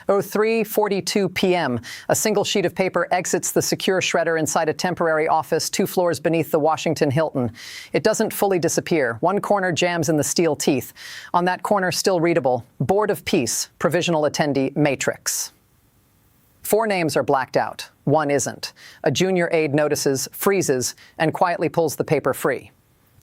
03:42 p.m., a single sheet of paper exits the secure shredder inside a temporary office 2 floors beneath the Washington Hilton. It doesn't fully disappear. One corner jams in the steel teeth. On that corner, still readable, Board of Peace, Provisional Attendee Matrix. 4 names are blacked out. 1 isn't. A junior aide notices, freezes, and quietly pulls the paper free.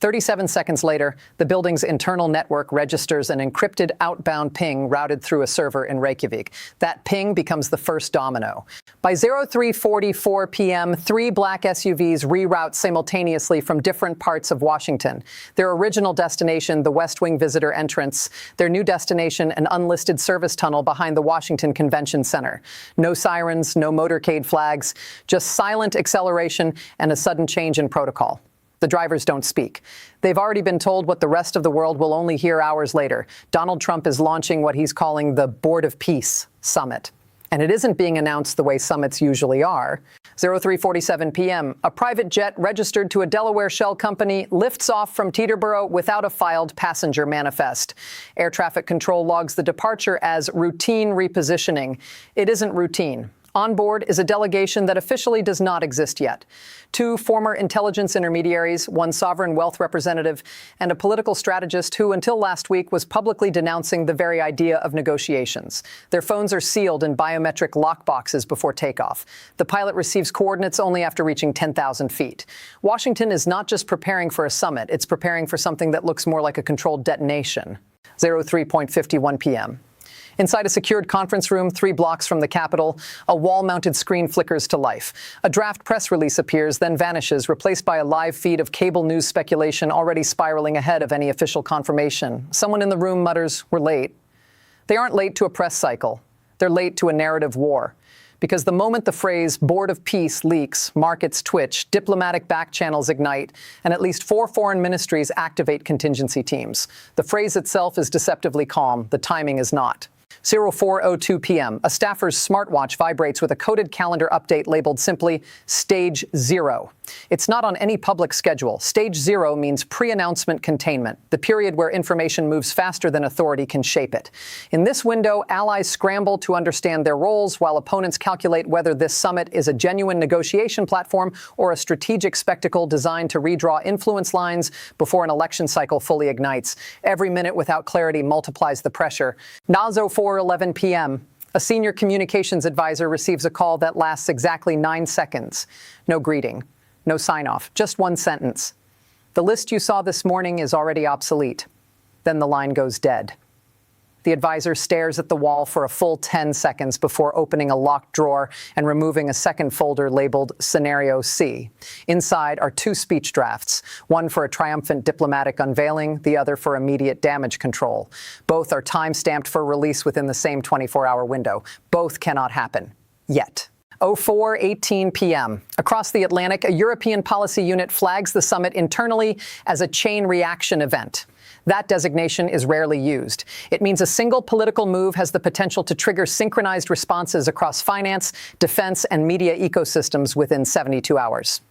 37 seconds later, the building's internal network registers an encrypted outbound ping routed through a server in Reykjavik. That ping becomes the first domino. By 03:44 p.m., 3 black SUVs reroute simultaneously from different parts of Washington. Their original destination, the West Wing visitor entrance. Their new destination, an unlisted service tunnel behind the Washington Convention Center. No sirens, no motorcade flags, just silent acceleration and a sudden change in protocol. The drivers don't speak. They've already been told what the rest of the world will only hear hours later. Donald Trump is launching what he's calling the Board of Peace Summit. And it isn't being announced the way summits usually are. 03:47 p.m., a private jet registered to a Delaware shell company lifts off from Teterboro without a filed passenger manifest. Air traffic control logs the departure as routine repositioning. It isn't routine. On board is a delegation that officially does not exist yet. 2 former intelligence intermediaries, 1 sovereign wealth representative, and a political strategist who, until last week, was publicly denouncing the very idea of negotiations. Their phones are sealed in biometric lockboxes before takeoff. The pilot receives coordinates only after reaching 10,000 feet. Washington is not just preparing for a summit, it's preparing for something that looks more like a controlled detonation. 03:51 p.m. Inside a secured conference room 3 blocks from the Capitol, a wall-mounted screen flickers to life. A draft press release appears, then vanishes, replaced by a live feed of cable news speculation already spiraling ahead of any official confirmation. Someone in the room mutters, "We're late." They aren't late to a press cycle. They're late to a narrative war. Because the moment the phrase Board of Peace leaks, markets twitch, diplomatic back channels ignite, and at least 4 foreign ministries activate contingency teams. The phrase itself is deceptively calm. The timing is not. 04:02 p.m., a staffer's smartwatch vibrates with a coded calendar update labeled simply Stage 0. It's not on any public schedule. Stage 0 means pre-announcement containment, the period where information moves faster than authority can shape it. In this window, allies scramble to understand their roles while opponents calculate whether this summit is a genuine negotiation platform or a strategic spectacle designed to redraw influence lines before an election cycle fully ignites. Every minute without clarity multiplies the pressure. 04:11 p.m. A senior communications advisor receives a call that lasts exactly 9 seconds. No greeting, no sign-off, just 1 sentence. The list you saw this morning is already obsolete. Then the line goes dead. The advisor stares at the wall for a full 10 seconds before opening a locked drawer and removing a second folder labeled Scenario C. Inside are 2 speech drafts, one for a triumphant diplomatic unveiling, the other for immediate damage control. Both are time-stamped for release within the same 24-hour window. Both cannot happen. Yet. 04:18 p.m. Across the Atlantic, a European policy unit flags the summit internally as a chain reaction event. That designation is rarely used. It means a single political move has the potential to trigger synchronized responses across finance, defense, and media ecosystems within 72 hours.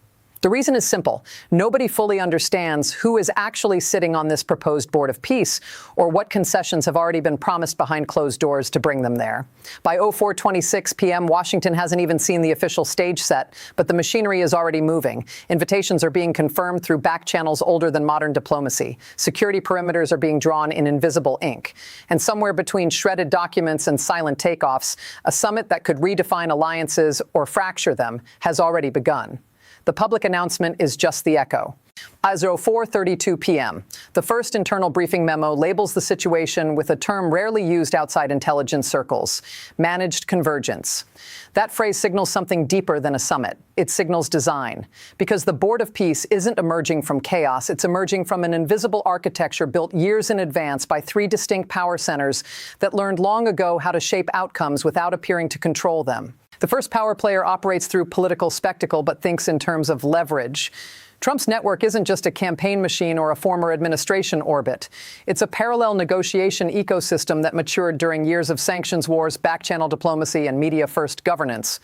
The reason is simple. Nobody fully understands who is actually sitting on this proposed Board of Peace or what concessions have already been promised behind closed doors to bring them there. By 04:26 p.m., Washington hasn't even seen the official stage set, but the machinery is already moving. Invitations are being confirmed through back channels older than modern diplomacy. Security perimeters are being drawn in invisible ink. And somewhere between shredded documents and silent takeoffs, a summit that could redefine alliances or fracture them has already begun. The public announcement is just the echo. At 04:32 p.m., the first internal briefing memo labels the situation with a term rarely used outside intelligence circles, managed convergence. That phrase signals something deeper than a summit. It signals design. Because the Board of Peace isn't emerging from chaos, it's emerging from an invisible architecture built years in advance by 3 distinct power centers that learned long ago how to shape outcomes without appearing to control them. The first power player operates through political spectacle but thinks in terms of leverage. Trump's network isn't just a campaign machine or a former administration orbit. It's a parallel negotiation ecosystem that matured during years of sanctions wars, back-channel diplomacy, and media-first governance.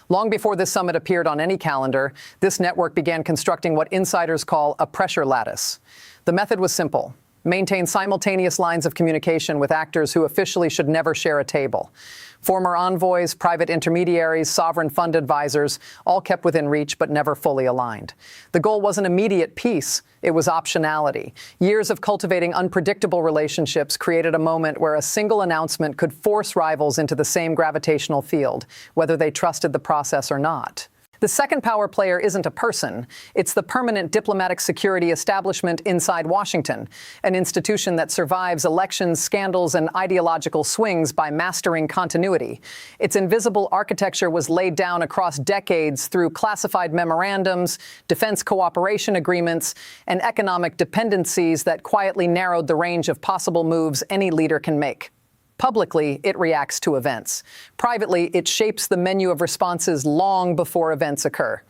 Long before this summit appeared on any calendar, this network began constructing what insiders call a pressure lattice. The method was simple. Maintain simultaneous lines of communication with actors who officially should never share a table. Former envoys, private intermediaries, sovereign fund advisors, all kept within reach but never fully aligned. The goal wasn't immediate peace, it was optionality. Years of cultivating unpredictable relationships created a moment where a single announcement could force rivals into the same gravitational field, whether they trusted the process or not. The second power player isn't a person. It's the permanent diplomatic security establishment inside Washington, an institution that survives elections, scandals, and ideological swings by mastering continuity. Its invisible architecture was laid down across decades through classified memorandums, defense cooperation agreements, and economic dependencies that quietly narrowed the range of possible moves any leader can make. Publicly, it reacts to events. Privately, it shapes the menu of responses long before events occur.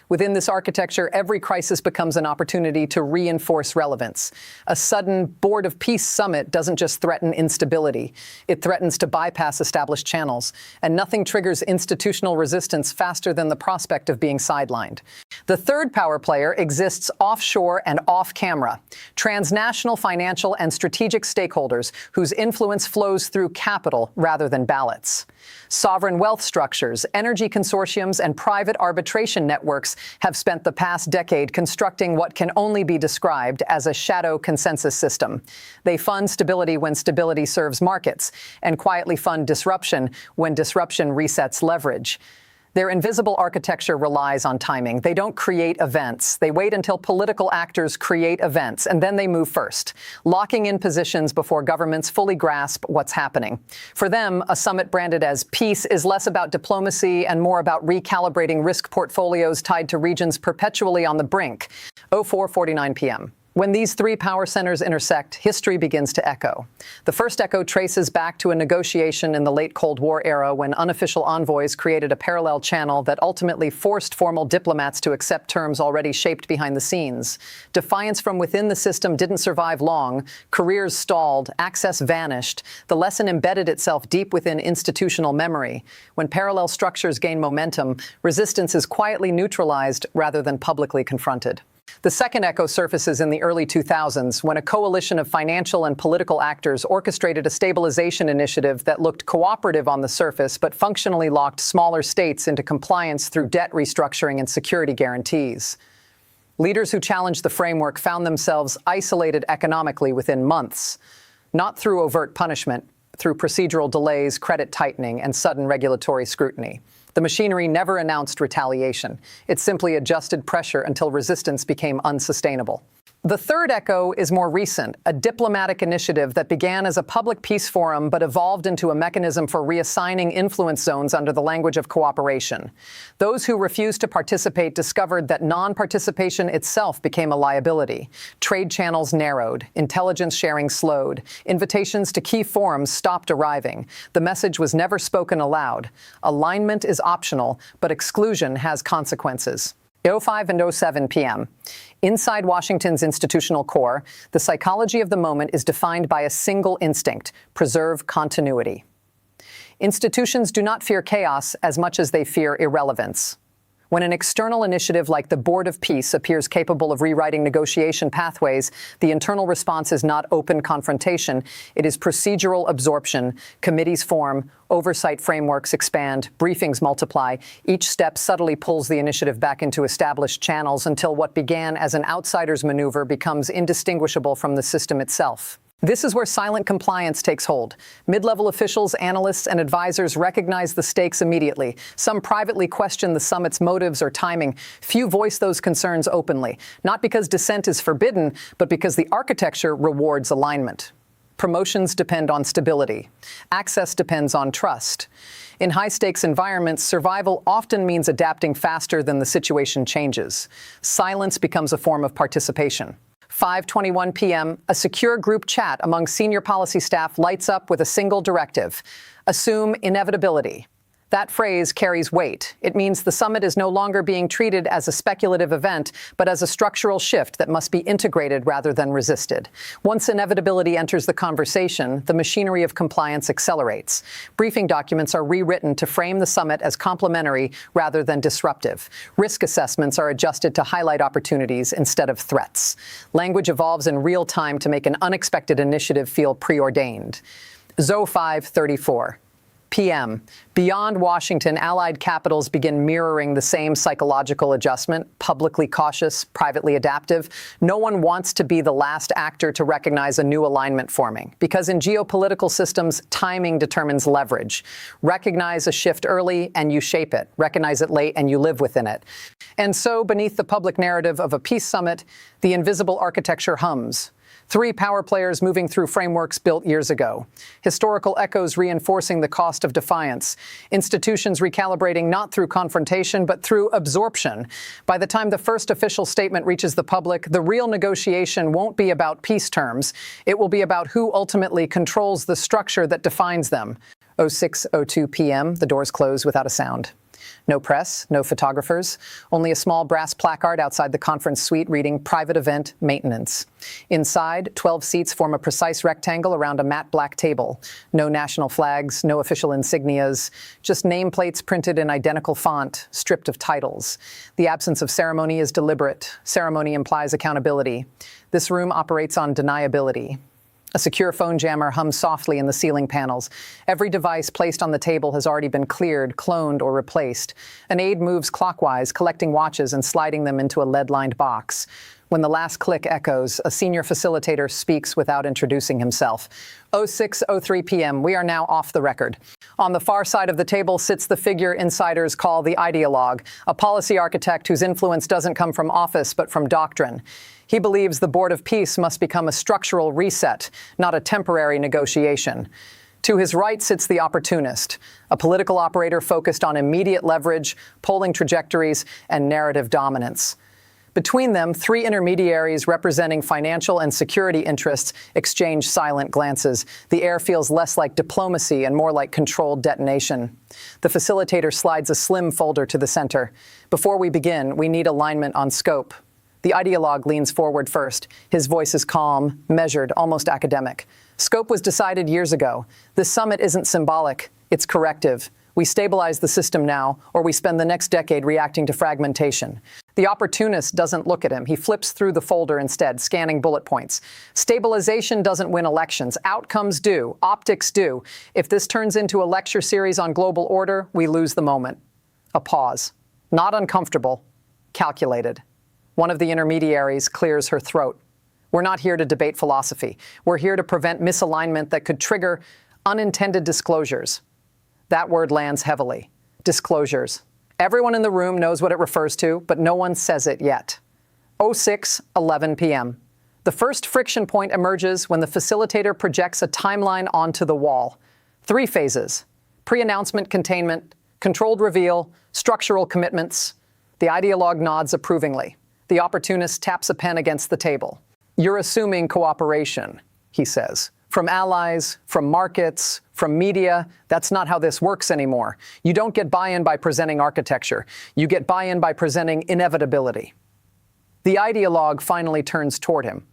Within this architecture, every crisis becomes an opportunity to reinforce relevance. A sudden Board of Peace summit doesn't just threaten instability. It threatens to bypass established channels. And nothing triggers institutional resistance faster than the prospect of being sidelined. The third power player exists offshore and off-camera. Transnational financial and strategic stakeholders whose influence flows through capital rather than ballots. Sovereign wealth structures, energy consortiums, and private arbitration networks have spent the past decade constructing what can only be described as a shadow consensus system. They fund stability when stability serves markets, and quietly fund disruption when disruption resets leverage. Their invisible architecture relies on timing. They don't create events. They wait until political actors create events, and then they move first, locking in positions before governments fully grasp what's happening. For them, a summit branded as peace is less about diplomacy and more about recalibrating risk portfolios tied to regions perpetually on the brink. 04:49 p.m. When these three power centers intersect, history begins to echo. The first echo traces back to a negotiation in the late Cold War era when unofficial envoys created a parallel channel that ultimately forced formal diplomats to accept terms already shaped behind the scenes. Defiance from within the system didn't survive long. Careers stalled. Access vanished. The lesson embedded itself deep within institutional memory. When parallel structures gain momentum, resistance is quietly neutralized rather than publicly confronted. The second echo surfaces in the early 2000s when a coalition of financial and political actors orchestrated a stabilization initiative that looked cooperative on the surface but functionally locked smaller states into compliance through debt restructuring and security guarantees. Leaders who challenged the framework found themselves isolated economically within months, not through overt punishment, through procedural delays, credit tightening, and sudden regulatory scrutiny. The machinery never announced retaliation. It simply adjusted pressure until resistance became unsustainable. The third echo is more recent, a diplomatic initiative that began as a public peace forum but evolved into a mechanism for reassigning influence zones under the language of cooperation. Those who refused to participate discovered that non-participation itself became a liability. Trade channels narrowed, intelligence sharing slowed, invitations to key forums stopped arriving. The message was never spoken aloud. Alignment is optional, but exclusion has consequences. 05 and 07 p.m. Inside Washington's institutional core, the psychology of the moment is defined by a single instinct: preserve continuity. Institutions do not fear chaos as much as they fear irrelevance. When an external initiative like the Board of Peace appears capable of rewriting negotiation pathways, the internal response is not open confrontation. It is procedural absorption. Committees form, oversight frameworks expand, briefings multiply. Each step subtly pulls the initiative back into established channels until what began as an outsider's maneuver becomes indistinguishable from the system itself. This is where silent compliance takes hold. Mid-level officials, analysts, and advisors recognize the stakes immediately. Some privately question the summit's motives or timing. Few voice those concerns openly, not because dissent is forbidden, but because the architecture rewards alignment. Promotions depend on stability. Access depends on trust. In high-stakes environments, survival often means adapting faster than the situation changes. Silence becomes a form of participation. 5:21 p.m., a secure group chat among senior policy staff lights up with a single directive: assume inevitability. That phrase carries weight. It means the summit is no longer being treated as a speculative event, but as a structural shift that must be integrated rather than resisted. Once inevitability enters the conversation, the machinery of compliance accelerates. Briefing documents are rewritten to frame the summit as complementary rather than disruptive. Risk assessments are adjusted to highlight opportunities instead of threats. Language evolves in real time to make an unexpected initiative feel preordained. ZO 5:34 p.m. Beyond Washington, allied capitals begin mirroring the same psychological adjustment, publicly cautious, privately adaptive. No one wants to be the last actor to recognize a new alignment forming, because in geopolitical systems, timing determines leverage. Recognize a shift early and you shape it. Recognize it late and you live within it. And so, beneath the public narrative of a peace summit, the invisible architecture hums. Three power players moving through frameworks built years ago. Historical echoes reinforcing the cost of defiance. Institutions recalibrating not through confrontation, but through absorption. By the time the first official statement reaches the public, the real negotiation won't be about peace terms. It will be about who ultimately controls the structure that defines them. 06:02 p.m., the doors close without a sound. No press, no photographers, only a small brass placard outside the conference suite reading Private Event Maintenance. Inside, 12 seats form a precise rectangle around a matte black table. No national flags, no official insignias, just nameplates printed in identical font, stripped of titles. The absence of ceremony is deliberate. Ceremony implies accountability. This room operates on deniability. A secure phone jammer hums softly in the ceiling panels. Every device placed on the table has already been cleared, cloned, or replaced. An aide moves clockwise, collecting watches and sliding them into a lead-lined box. When the last click echoes, a senior facilitator speaks without introducing himself. 06:03 p.m. We are now off the record. On the far side of the table sits the figure insiders call the ideologue, a policy architect whose influence doesn't come from office but from doctrine. He believes the Board of Peace must become a structural reset, not a temporary negotiation. To his right sits the opportunist, a political operator focused on immediate leverage, polling trajectories, and narrative dominance. Between them, three intermediaries representing financial and security interests exchange silent glances. The air feels less like diplomacy and more like controlled detonation. The facilitator slides a slim folder to the center. Before we begin, we need alignment on scope. The ideologue leans forward first. His voice is calm, measured, almost academic. Scope was decided years ago. This summit isn't symbolic, it's corrective. We stabilize the system now, or we spend the next decade reacting to fragmentation. The opportunist doesn't look at him. He flips through the folder instead, scanning bullet points. Stabilization doesn't win elections. Outcomes do. Optics do. If this turns into a lecture series on global order, we lose the moment. A pause. Not uncomfortable. Calculated. One of the intermediaries clears her throat. We're not here to debate philosophy. We're here to prevent misalignment that could trigger unintended disclosures. That word lands heavily. Disclosures. Everyone in the room knows what it refers to, but no one says it yet. 06:11 p.m. The first friction point emerges when the facilitator projects a timeline onto the wall. 3 phases: pre-announcement containment, controlled reveal, structural commitments. The ideologue nods approvingly. The opportunist taps a pen against the table. You're assuming cooperation, he says. From allies, from markets, from media. That's not how this works anymore. You don't get buy-in by presenting architecture. You get buy-in by presenting inevitability. The ideologue finally turns toward him.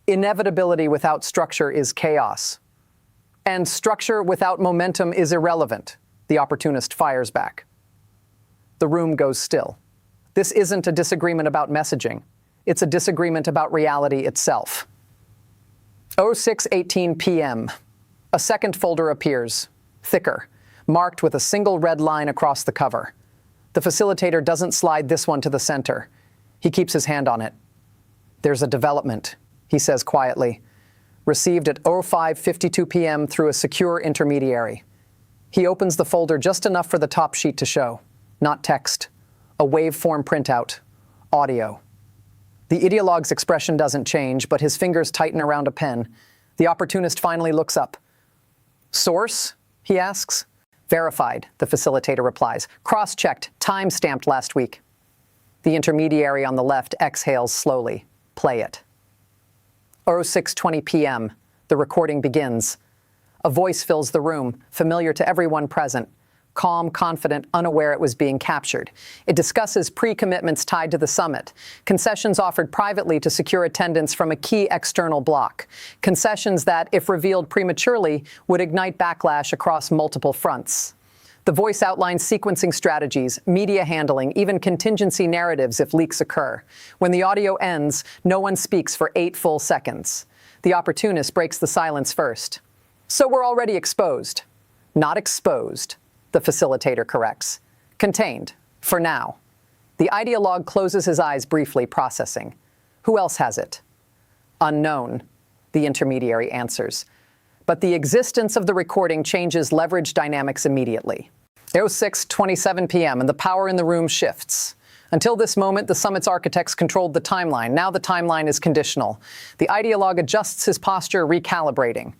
Inevitability without structure is chaos. And structure without momentum is irrelevant, the opportunist fires back. The room goes still. This isn't a disagreement about messaging. It's a disagreement about reality itself. 06:18 p.m. A second folder appears, thicker, marked with a single red line across the cover. The facilitator doesn't slide this one to the center. He keeps his hand on it. There's a development, he says quietly. Received at 05:52 p.m. through a secure intermediary. He opens the folder just enough for the top sheet to show. Not text. A waveform printout. Audio. The ideologue's expression doesn't change, but his fingers tighten around a pen. The opportunist finally looks up. Source? He asks. Verified, the facilitator replies. Cross-checked, time-stamped last week. The intermediary on the left exhales slowly. Play it. 06:20 p.m. The recording begins. A voice fills the room, familiar to everyone present. calm, confident, unaware it was being captured. It discusses pre-commitments tied to the summit, concessions offered privately to secure attendance from a key external bloc, concessions that, if revealed prematurely, would ignite backlash across multiple fronts. The voice outlines sequencing strategies, media handling, even contingency narratives if leaks occur. When the audio ends, no one speaks for 8 full seconds. The opportunist breaks the silence first. So we're already exposed. Not exposed, the facilitator corrects. Contained, for now. The ideologue closes his eyes briefly, processing. Who else has it? Unknown, the intermediary answers. But the existence of the recording changes leverage dynamics immediately. 06:27 p.m. and the power in the room shifts. Until this moment, the summit's architects controlled the timeline. Now the timeline is conditional. The ideologue adjusts his posture, recalibrating.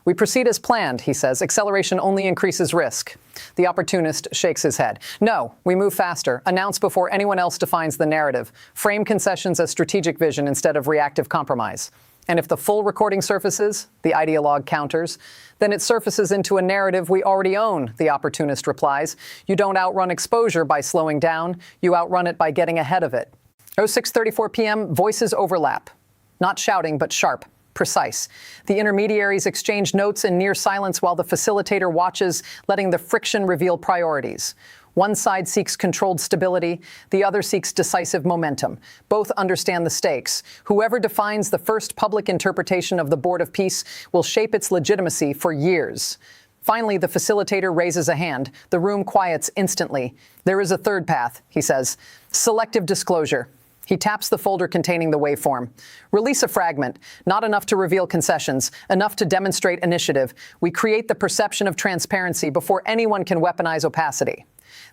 We proceed as planned, he says. Acceleration only increases risk. The opportunist shakes his head. No, we move faster. Announce before anyone else defines the narrative. Frame concessions as strategic vision instead of reactive compromise. And if the full recording surfaces, the ideologue counters, then it surfaces into a narrative we already own, the opportunist replies. You don't outrun exposure by slowing down. You outrun it by getting ahead of it. 06:34 p.m., voices overlap. Not shouting, but sharp, precise. The intermediaries exchange notes in near silence while the facilitator watches, letting the friction reveal priorities. One side seeks controlled stability, the other seeks decisive momentum. Both understand the stakes. Whoever defines the first public interpretation of the Board of Peace will shape its legitimacy for years. Finally, the facilitator raises a hand. The room quiets instantly. There is a third path, he says. Selective disclosure. He taps the folder containing the waveform. Release a fragment, not enough to reveal concessions, enough to demonstrate initiative. We create the perception of transparency before anyone can weaponize opacity.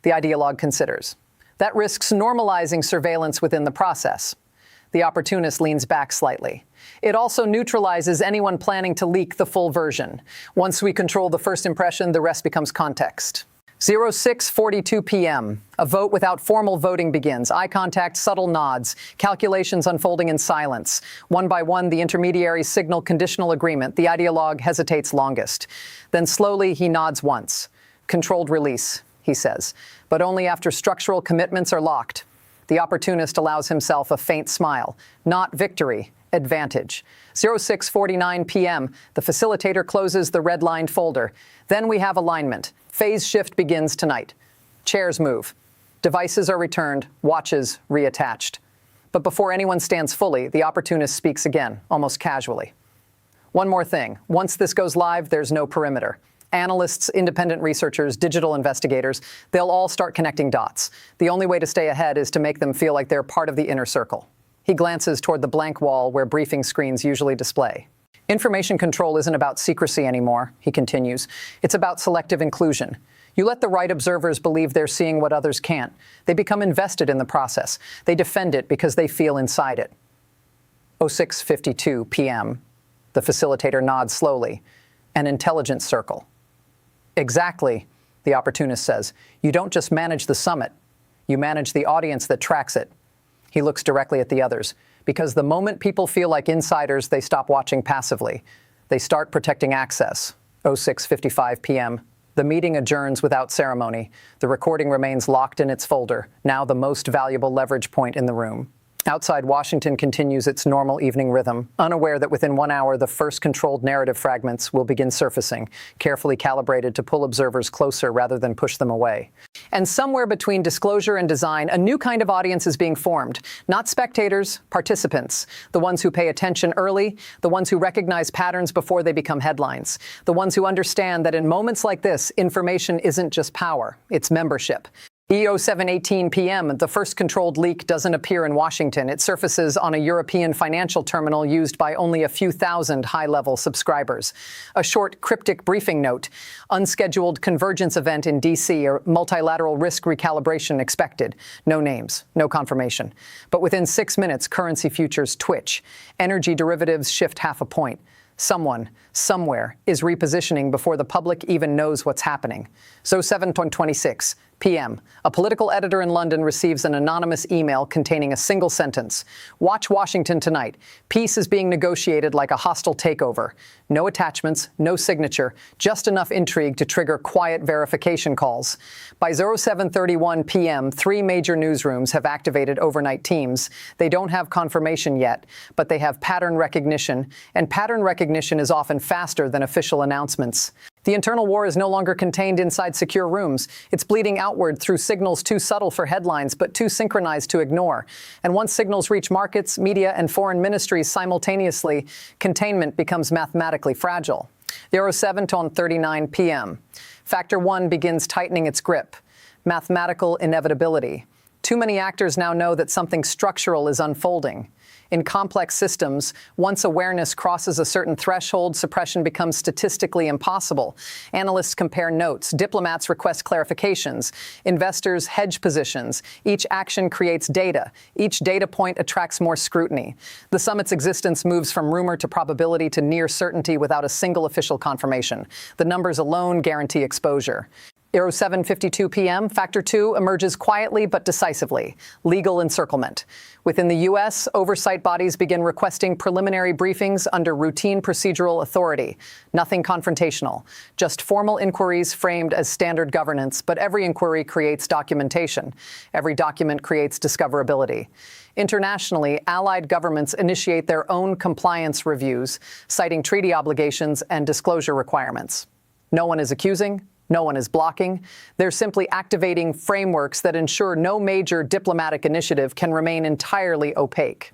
The ideologue considers. That risks normalizing surveillance within the process. The opportunist leans back slightly. It also neutralizes anyone planning to leak the full version. Once we control the first impression, the rest becomes context. 06:42 p.m. A vote without formal voting begins. Eye contact, subtle nods, calculations unfolding in silence. One by one, the intermediaries signal conditional agreement. The ideologue hesitates longest. Then slowly, he nods once. Controlled release, he says, but only after structural commitments are locked. The opportunist allows himself a faint smile. Not victory, advantage. 06:49 p.m. The facilitator closes the red-lined folder. Then we have alignment. Phase shift begins tonight. Chairs move. Devices are returned, watches reattached. But before anyone stands fully, the opportunist speaks again, almost casually. One more thing. Once this goes live, there's no perimeter. Analysts, independent researchers, digital investigators, they'll all start connecting dots. The only way to stay ahead is to make them feel like they're part of the inner circle. He glances toward the blank wall where briefing screens usually display. Information control isn't about secrecy anymore, he continues. It's about selective inclusion. You let the right observers believe they're seeing what others can't. They become invested in the process. They defend it because they feel inside it. 06:52 p.m. The facilitator nods slowly. An intelligence circle. Exactly, the opportunist says. You don't just manage the summit. You manage the audience that tracks it. He looks directly at the others. Because the moment people feel like insiders, they stop watching passively. They start protecting access. 06:55 p.m. The meeting adjourns without ceremony. The recording remains locked in its folder, now the most valuable leverage point in the room. Outside, Washington continues its normal evening rhythm, unaware that within 1 hour the first controlled narrative fragments will begin surfacing, carefully calibrated to pull observers closer rather than push them away. And somewhere between disclosure and design, a new kind of audience is being formed. Not spectators, participants. The ones who pay attention early, the ones who recognize patterns before they become headlines. The ones who understand that in moments like this, information isn't just power, it's membership. 07:18 p.m., the first controlled leak doesn't appear in Washington. It surfaces on a European financial terminal used by only a few thousand high-level subscribers. A short, cryptic briefing note. Unscheduled convergence event in D.C. or multilateral risk recalibration expected. No names, no confirmation. But within 6 minutes, currency futures twitch. Energy derivatives shift half a point. Someone, somewhere, is repositioning before the public even knows what's happening. So 7:26 p.m. A political editor in London receives an anonymous email containing a single sentence. Watch Washington tonight. Peace is being negotiated like a hostile takeover. No attachments, no signature, just enough intrigue to trigger quiet verification calls. By 07:31 p.m., 3 major newsrooms have activated overnight teams. They don't have confirmation yet, but they have pattern recognition, and pattern recognition is often faster than official announcements. The internal war is no longer contained inside secure rooms. It's bleeding outward through signals too subtle for headlines, but too synchronized to ignore. And once signals reach markets, media, and foreign ministries simultaneously, containment becomes mathematically fragile. 07:39 p.m. Factor 1 begins tightening its grip. Mathematical inevitability. Too many actors now know that something structural is unfolding. In complex systems, once awareness crosses a certain threshold, suppression becomes statistically impossible. Analysts compare notes, diplomats request clarifications, investors hedge positions. Each action creates data. Each data point attracts more scrutiny. The summit's existence moves from rumor to probability to near certainty without a single official confirmation. The numbers alone guarantee exposure. 07:52 p.m., Factor 2 emerges quietly but decisively. Legal encirclement. Within the U.S., oversight bodies begin requesting preliminary briefings under routine procedural authority. Nothing confrontational. Just formal inquiries framed as standard governance, but every inquiry creates documentation. Every document creates discoverability. Internationally, allied governments initiate their own compliance reviews, citing treaty obligations and disclosure requirements. No one is accusing. No one is blocking. They're simply activating frameworks that ensure no major diplomatic initiative can remain entirely opaque.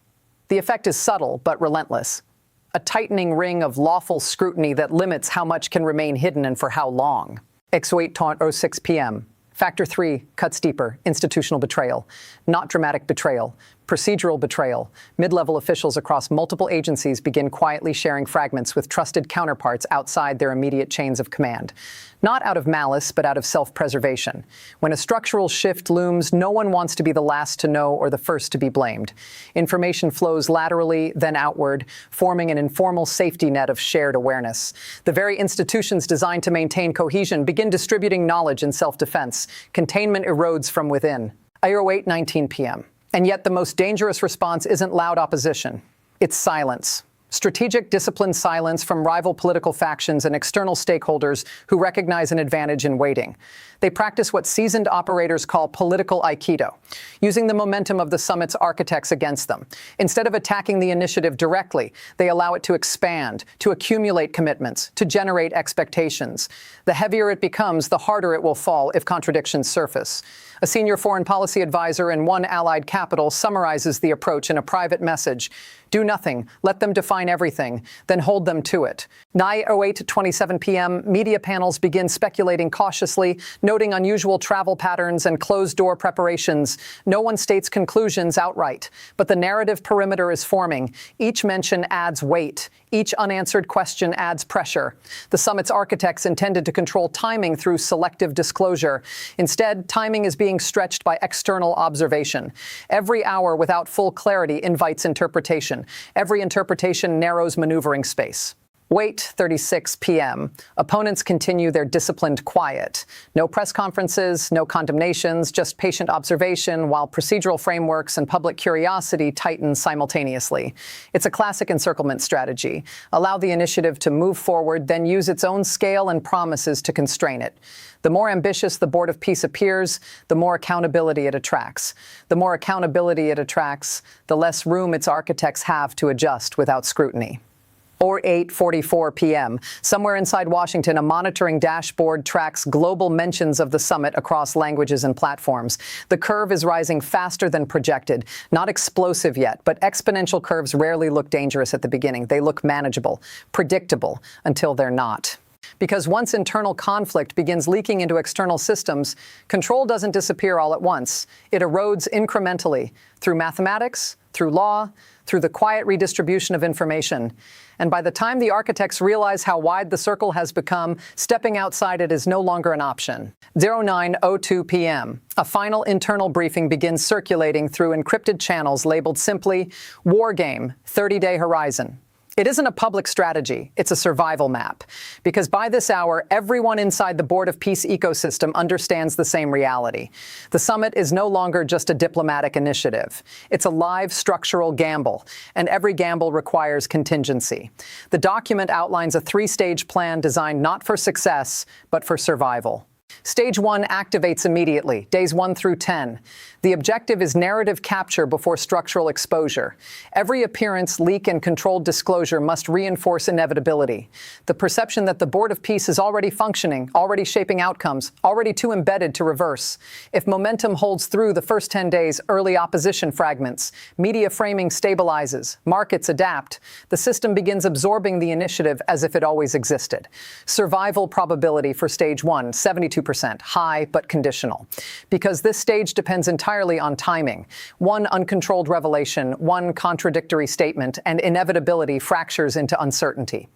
The effect is subtle but relentless. A tightening ring of lawful scrutiny that limits how much can remain hidden and for how long. 08:06 p.m. Factor 3 cuts deeper. Institutional betrayal. Not dramatic betrayal. Procedural betrayal. Mid-level officials across multiple agencies begin quietly sharing fragments with trusted counterparts outside their immediate chains of command. Not out of malice, but out of self-preservation. When a structural shift looms, no one wants to be the last to know or the first to be blamed. Information flows laterally, then outward, forming an informal safety net of shared awareness. The very institutions designed to maintain cohesion begin distributing knowledge in self-defense. Containment erodes from within. 08:19 p.m. And yet the most dangerous response isn't loud opposition. It's silence. Strategic, disciplined silence from rival political factions and external stakeholders who recognize an advantage in waiting. They practice what seasoned operators call political aikido, using the momentum of the summit's architects against them. Instead of attacking the initiative directly, they allow it to expand, to accumulate commitments, to generate expectations. The heavier it becomes, the harder it will fall if contradictions surface. A senior foreign policy advisor in one allied capital summarizes the approach in a private message. Do nothing, let them define everything, then hold them to it. 08:27 p.m., media panels begin speculating cautiously, noting unusual travel patterns and closed-door preparations. No one states conclusions outright, but the narrative perimeter is forming. Each mention adds weight. Each unanswered question adds pressure. The summit's architects intended to control timing through selective disclosure. Instead, timing is being stretched by external observation. Every hour without full clarity invites interpretation. Every interpretation narrows maneuvering space. Wait 36 p.m. Opponents continue their disciplined quiet. No press conferences, no condemnations, just patient observation while procedural frameworks and public curiosity tighten simultaneously. It's a classic encirclement strategy. Allow the initiative to move forward, then use its own scale and promises to constrain it. The more ambitious the Board of Peace appears, the more accountability it attracts. The more accountability it attracts, the less room its architects have to adjust without scrutiny. Or 8:44 p.m. Somewhere inside Washington, a monitoring dashboard tracks global mentions of the summit across languages and platforms. The curve is rising faster than projected. Not explosive yet, but exponential curves rarely look dangerous at the beginning. They look manageable, predictable, until they're not. Because once internal conflict begins leaking into external systems, control doesn't disappear all at once. It erodes incrementally through mathematics, through law, through the quiet redistribution of information. And by the time the architects realize how wide the circle has become, stepping outside it is no longer an option. 09:02 p.m. A final internal briefing begins circulating through encrypted channels labeled simply, War Game, 30-Day Horizon. It isn't a public strategy, it's a survival map. Because by this hour, everyone inside the Board of Peace ecosystem understands the same reality. The summit is no longer just a diplomatic initiative. It's a live structural gamble, and every gamble requires contingency. The document outlines a three-stage plan designed not for success, but for survival. Stage 1 activates immediately, days 1 through 10. The objective is narrative capture before structural exposure. Every appearance, leak, and controlled disclosure must reinforce inevitability. The perception that the Board of Peace is already functioning, already shaping outcomes, already too embedded to reverse. If momentum holds through the first 10 days, early opposition fragments, media framing stabilizes, markets adapt, the system begins absorbing the initiative as if it always existed. Survival probability for Stage 1, 72%, high but conditional. Because this stage depends entirely on timing. One uncontrolled revelation, one contradictory statement, and inevitability fractures into uncertainty.